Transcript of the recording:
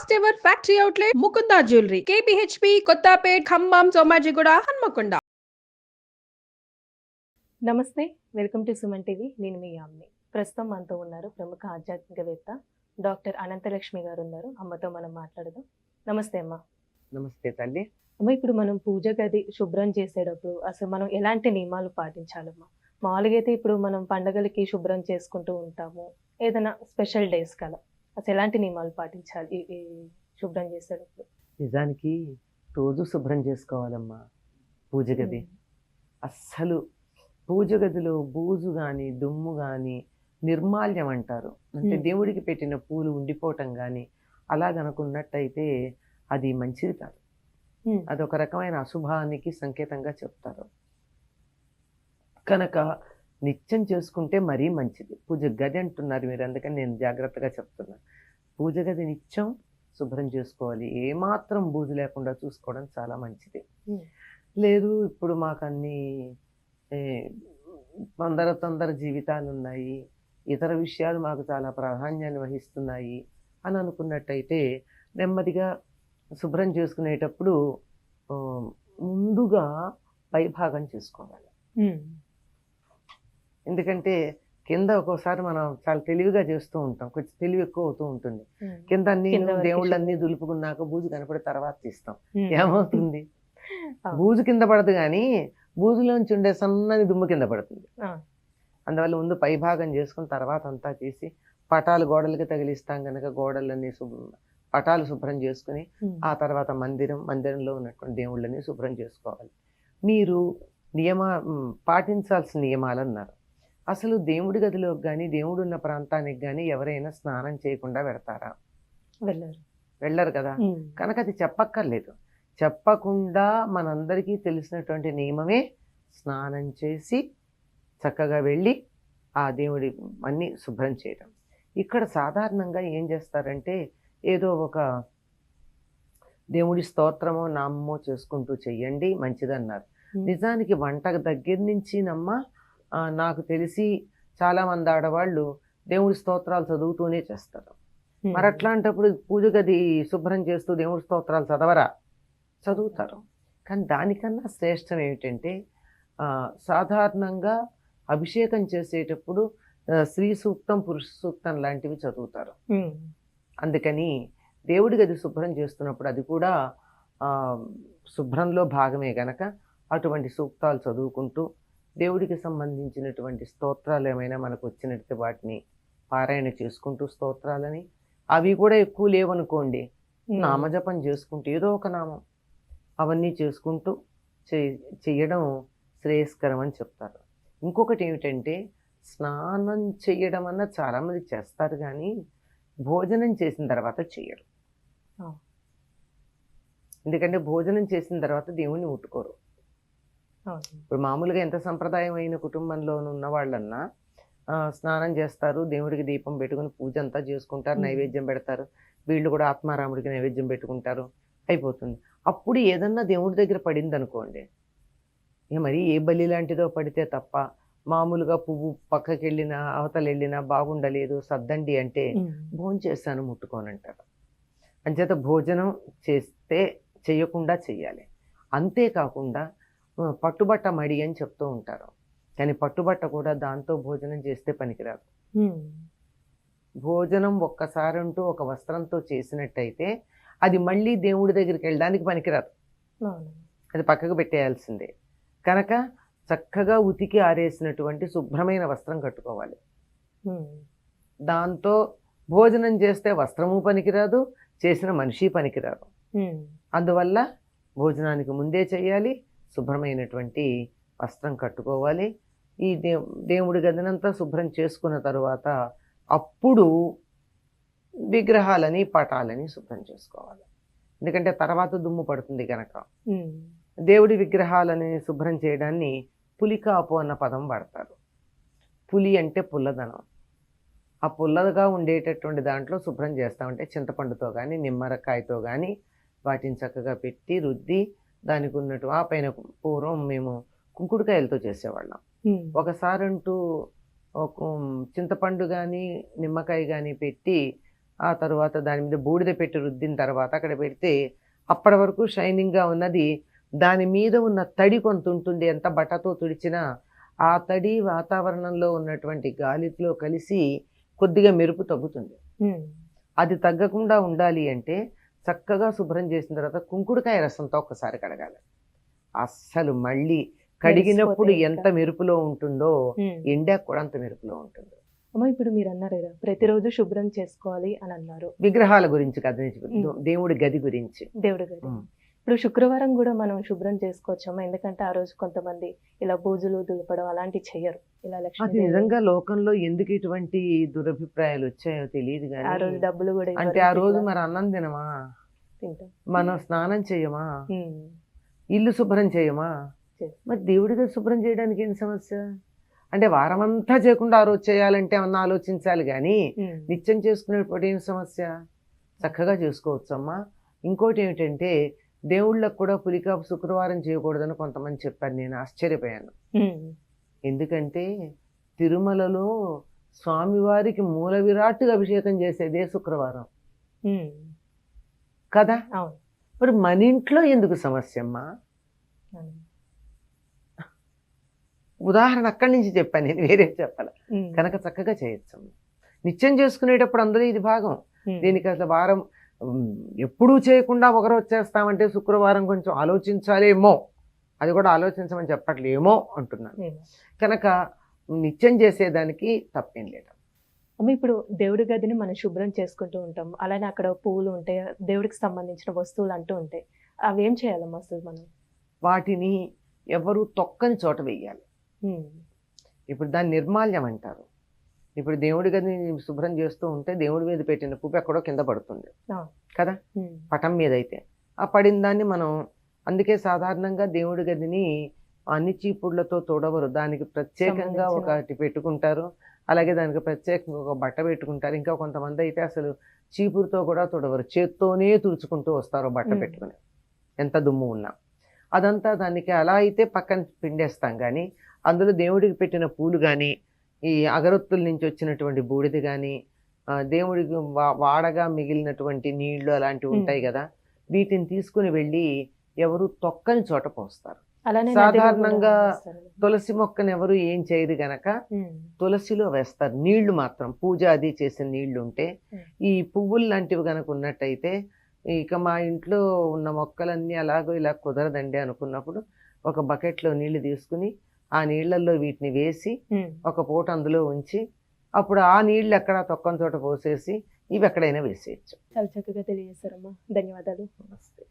First ever factory outlet Mukunda jewellery కేపీహెచ్పి కొత్తపేట్ ఖమ్మం సోమాజిగూడ హన్మకొండ. నమస్తే, welcome to Suman TV. నేను మీ యామ్ని. ప్రస్తుతం మనతో ఉన్నారు ప్రముఖ ఆధ్యాత్మికవేత్త డాక్టర్ అనంతలక్ష్మి గారు ఉన్నారు. అమ్మతో మనం మాట్లాడదాం. నమస్తే అమ్మ. నమస్తే తల్లి. అమ్మ, ఇప్పుడు మనం పూజ గది శుభ్రం చేసేటప్పుడు అసలు మనం ఎలాంటి నియమాలు పాటించాలమ్మా? మామూలుగా అయితే ఇప్పుడు మనం పండగలకి శుభ్రం చేసుకుంటూ ఉంటాము, ఏదైనా స్పెషల్ డేస్ కదా, అసలు ఎలాంటి నియమాలు పాటించాలి ఈ శుభ్రం చేసేటప్పుడు? నిజానికి రోజు శుభ్రం చేసుకోవాలమ్మా పూజ గది. అస్సలు పూజ గదిలో బూజు కానీ దుమ్ము కానీ నిర్మాల్యం అంటారు, అంటే దేవుడికి పెట్టిన పూలు ఉండిపోవటం కానీ అలాగనుకున్నట్టయితే అది మంచిది కాదు. అదొక రకమైన అశుభానికి సంకేతంగా చెప్తారు. కనుక నిత్యం చేసుకుంటే మరీ మంచిది. పూజ గది అంటున్నారు మీరు, అందుకని నేను జాగ్రత్తగా చెప్తున్నాను. పూజ గది నిత్యం శుభ్రం చేసుకోవాలి, ఏమాత్రం బూజు లేకుండా చూసుకోవడం చాలా మంచిది. లేదు ఇప్పుడు మాకు అన్ని తొందర జీవితాలు ఉన్నాయి, ఇతర విషయాలు మాకు చాలా ప్రాధాన్యాన్ని వహిస్తున్నాయి అని అనుకున్నట్టయితే నెమ్మదిగా శుభ్రం చేసుకునేటప్పుడు ముందుగా పైభాగం చేసుకోవాలి. ఎందుకంటే కింద ఒక్కోసారి మనం చాలా తెలివిగా చేస్తూ ఉంటాం, కొంచెం తెలివి ఎక్కువ అవుతూ ఉంటుంది. కింద అన్ని దేవుళ్ళన్నీ దులుపుకున్నాక బూజు కనపడి తర్వాత తీస్తాం. ఏమవుతుంది? బూజు కింద పడదు కానీ బూజులోంచి ఉండే సన్నని దుమ్ము కింద పడుతుంది. అందువల్ల ముందు పైభాగం చేసుకుని తర్వాత అంతా తీసి పటాలు గోడలకి తగిలిస్తాం కనుక గోడలన్నీ పటాలు శుభ్రం చేసుకుని ఆ తర్వాత మందిరంలో ఉన్నటువంటి దేవుళ్ళని శుభ్రం చేసుకోవాలి. మీరు పాటించాల్సిన నియమాలు అన్నారు. అసలు దేవుడి గదిలోకి కానీ దేవుడు ఉన్న ప్రాంతానికి కానీ ఎవరైనా స్నానం చేయకుండా వెడతారా? వెళ్ళరు కదా. కనుక అది చెప్పక్కర్లేదు. చెప్పకుండా మనందరికీ తెలిసినటువంటి నియమమే స్నానం చేసి చక్కగా వెళ్ళి ఆ దేవుడి అన్నీ శుభ్రం చేయడం. ఇక్కడ సాధారణంగా ఏం చేస్తారంటే ఏదో ఒక దేవుడి స్తోత్రమో నామమో చేసుకుంటూ చెయ్యండి మంచిదన్నారు. నిజానికి వంట దగ్గర నుంచి నాకు తెలిసి చాలామంది ఆడవాళ్ళు దేవుడి స్తోత్రాలు చదువుతూనే చేస్తారు. మరి అట్లాంటప్పుడు పూజ గది శుభ్రం చేస్తూ దేవుడి స్తోత్రాలు చదవరా? చదువుతారు. కానీ దానికన్నా శ్రేష్టం ఏమిటంటే సాధారణంగా అభిషేకం చేసేటప్పుడు స్త్రీ సూక్తం పురుష సూక్తం లాంటివి చదువుతారు. అందుకని దేవుడి గది శుభ్రం చేస్తున్నప్పుడు అది కూడా శుభ్రంలో భాగమే గనక అటువంటి సూక్తాలు చదువుకుంటూ దేవుడికి సంబంధించినటువంటి స్తోత్రాలు ఏమైనా మనకు వచ్చినట్టు వాటిని పారాయణ చేసుకుంటూ స్తోత్రాలని, అవి కూడా ఎక్కువ లేవనుకోండి, నామజపం చేసుకుంటూ ఏదో ఒక నామం అవన్నీ చేసుకుంటూ చెయ్యడం శ్రేయస్కరం అని చెప్తారు. ఇంకొకటి ఏమిటంటే స్నానం చెయ్యడం అన్న చాలామంది చేస్తారు కానీ భోజనం చేసిన తర్వాత చెయ్యరు. ఎందుకంటే భోజనం చేసిన తర్వాత దేవుణ్ణి ముట్టుకోరు. ఇప్పుడు మామూలుగా ఎంత సంప్రదాయమైన కుటుంబంలో ఉన్న వాళ్ళన్నా స్నానం చేస్తారు, దేవుడికి దీపం పెట్టుకుని పూజ అంతా చేసుకుంటారు, నైవేద్యం పెడతారు, వీళ్ళు కూడా ఆత్మారాముడికి నైవేద్యం పెట్టుకుంటారు, అయిపోతుంది. అప్పుడు ఏదన్నా దేవుడి దగ్గర పడింది అనుకోండి, మరి ఏ బలి లాంటిదో పడితే తప్ప మామూలుగా పువ్వు పక్కకి వెళ్ళినా అవతల వెళ్ళినా బాగుండలేదు సర్దండి అంటే భోజనం చేస్తాను ముట్టుకోనంటారు. అంచేత భోజనం చేయకుండా చెయ్యాలి. అంతేకాకుండా పట్టుబట్ట మడి అని చెప్తూ ఉంటారు, కానీ పట్టుబట్ట కూడా దాంతో భోజనం చేస్తే పనికిరాదు. భోజనం ఒక్కసారి అంటూ ఒక వస్త్రంతో చేసినట్టయితే అది మళ్ళీ దేవుడి దగ్గరికి వెళ్ళడానికి పనికిరాదు, అది పక్కకు పెట్టేయాల్సిందే. కనుక చక్కగా ఉతికి ఆరేసినటువంటి శుభ్రమైన వస్త్రం కట్టుకోవాలి. దాంతో భోజనం చేస్తే వస్త్రము పనికిరాదు, చేసిన మనిషి పనికిరాదు. అందువల్ల భోజనానికి ముందే చేయాలి, శుభ్రమైనటువంటి వస్త్రం కట్టుకోవాలి. ఈ దేవుడి గదినంతా శుభ్రం చేసుకున్న తరువాత అప్పుడు విగ్రహాలని పటాలని శుభ్రం చేసుకోవాలి. ఎందుకంటే తర్వాత దుమ్ము పడుతుంది కనుక. దేవుడి విగ్రహాలని శుభ్రం చేయడాన్ని పులికాపు అన్న పదం వాడతారు. పులి అంటే పుల్లదనం. ఆ పుల్లగా ఉండేటటువంటి దాంట్లో శుభ్రం చేస్తామంటే చింతపండుతో కానీ నిమ్మరకాయతో కానీ వాటిని చక్కగా పెట్టి రుద్ది దానికి ఉన్నట్టు ఆ పైన పూర్వం మేము కుంకుడుకాయలతో చేసేవాళ్ళం. ఒకసారి అంటూ చింతపండు కానీ నిమ్మకాయ కానీ పెట్టి ఆ తర్వాత దాని మీద బూడిద పెట్టి రుద్దిన తర్వాత అక్కడ పెడితే అప్పటి వరకు షైనింగ్గా ఉన్నది దాని మీద ఉన్న తడి కొంత ఉంటుంది, ఎంత బట్టతో తుడిచినా ఆ తడి వాతావరణంలో ఉన్నటువంటి గాలిలో కలిసి కొద్దిగా మెరుపు తగ్గుతుంది. అది తగ్గకుండా ఉండాలి అంటే చక్కగా శుభ్రం చేసిన తర్వాత కుంకుడుకాయ రసంతో ఒక్కసారి కడగాలి. అస్సలు మళ్ళీ కడిగినప్పుడు ఎంత మెరుపులో ఉంటుందో ఎండాక కూడా అంత మెరుపులో ఉంటుంది. అమ్మ ఇప్పుడు మీరు అన్నారు కదా ప్రతిరోజు శుభ్రం చేసుకోవాలి అని అన్నారు. విగ్రహాల గురించి కదా, దేవుడి గది గురించి. దేవుడి గది ఇప్పుడు శుక్రవారం కూడా మనం శుభ్రం చేసుకోవచ్చమ్మా, ఎందుకంటే ఆ రోజు కొంతమంది ఇలా బూజులు దులపడం అలాంటివి చెయ్యరు. ఇలా అది లక్ష్మీ నిజంగా లోకంలో ఎందుకు ఇటువంటి దురభిప్రాయాలు వచ్చాయో తెలియదు ఆ కానీ రోజు డబ్బులు కూడా అంటే ఆ రోజు మరి అన్నం తినమా, తింటాం. మనం స్నానం చేయమా, ఇల్లు శుభ్రం చేయమా, మరి దేవుడి గది శుభ్రం చేయడానికి ఏంటి సమస్య? అంటే వారమంతా చేయకుండా ఆ రోజు చేయాలంటే అన్న ఆలోచించాలి కానీ నిత్యం చేసుకునేటప్పుడు ఏం సమస్య? చక్కగా చేసుకోవచ్చమ్మా. ఇంకోటి ఏమిటంటే దేవుళ్ళకు కూడా పులికాపు శుక్రవారం చేయకూడదని కొంతమంది చెప్పారు. నేను ఆశ్చర్యపోయాను. ఎందుకంటే తిరుమలలో స్వామివారికి మూల విరాట్టుగా అభిషేకం చేసేదే శుక్రవారం కదా. మరి మన ఇంట్లో ఎందుకు సమస్య అమ్మా? ఉదాహరణ అక్కడి నుంచి చెప్పాను, నేను వేరే చెప్పాలి. కనుక చక్కగా చేయొచ్చు. నిత్యం చేసుకునేటప్పుడు అందులో ఇది భాగం. దీనికి అసలు వారం ఎప్పుడూ చేయకుండా ఒకరోజు చేస్తామంటే శుక్రవారం కొంచెం ఆలోచించాలేమో, అది కూడా ఆలోచించమని చెప్పట్లేమో అంటున్నాను. కనుక నిత్యం చేసేదానికి తప్పేం లేదు. అమ్మ ఇప్పుడు దేవుడి గదిని మనం శుభ్రం చేసుకుంటూ ఉంటాం, అలానే అక్కడ పువ్వులు ఉంటాయి, దేవుడికి సంబంధించిన వస్తువులు అంటూ ఉంటాయి. అవి ఏం చేయాలమ్మా అసలు మనం? వాటిని ఎవరు తొక్కని చోట వేయాలి. ఇప్పుడు దాన్ని నిర్మాల్యం అంటారు. ఇప్పుడు దేవుడి గదిని శుభ్రం చేస్తూ ఉంటే దేవుడి మీద పెట్టిన పువ్వు ఎక్కడో కింద పడుతుంది కదా, పటం మీద అయితే ఆ పడిన దాన్ని మనం, అందుకే సాధారణంగా దేవుడి గదిని అన్ని చీపుళ్లతో తొడవరు, దానికి ప్రత్యేకంగా ఒకటి పెట్టుకుంటారు. అలాగే దానికి ప్రత్యేకంగా ఒక బట్ట పెట్టుకుంటారు. ఇంకా కొంతమంది అయితే అసలు చీపురుతో కూడా తొడవరు, చేత్తోనే తుడుచుకుంటూ వస్తారు బట్ట పెట్టుకుని, ఎంత దుమ్ము ఉన్నా. అదంతా దానికి అలా అయితే పక్కన పిండేస్తాం. కానీ అందులో దేవుడికి పెట్టిన పూలు కానీ, ఈ అగరొత్తుల నుంచి వచ్చినటువంటి బూడిద కానీ, దేవుడికి వాడగా మిగిలినటువంటి నీళ్లు అలాంటివి ఉంటాయి కదా, వీటిని తీసుకుని వెళ్ళి ఎవరు తొక్కని చోట పోస్తారు. సాధారణంగా తులసి మొక్కను ఎవరు ఏం చేయదు గనక తులసిలో వేస్తారు నీళ్లు మాత్రం, పూజ అది చేసిన నీళ్లు ఉంటే. ఈ పువ్వులు లాంటివి గనక ఉన్నట్టయితే, ఇక మా ఇంట్లో ఉన్న మొక్కలన్నీ అలాగో ఇలా కుదరదండి అనుకున్నప్పుడు ఒక బకెట్లో నీళ్లు తీసుకుని ఆ నీళ్లలో వీటిని వేసి ఒక పూట అందులో ఉంచి అప్పుడు ఆ నీళ్లు ఎక్కడ తొక్కని చోట పోసేసి ఇవి ఎక్కడైనా వేసేయచ్చు. చాలా చక్కగా తెలియజేశారమ్మా, ధన్యవాదాలు. నమస్తే.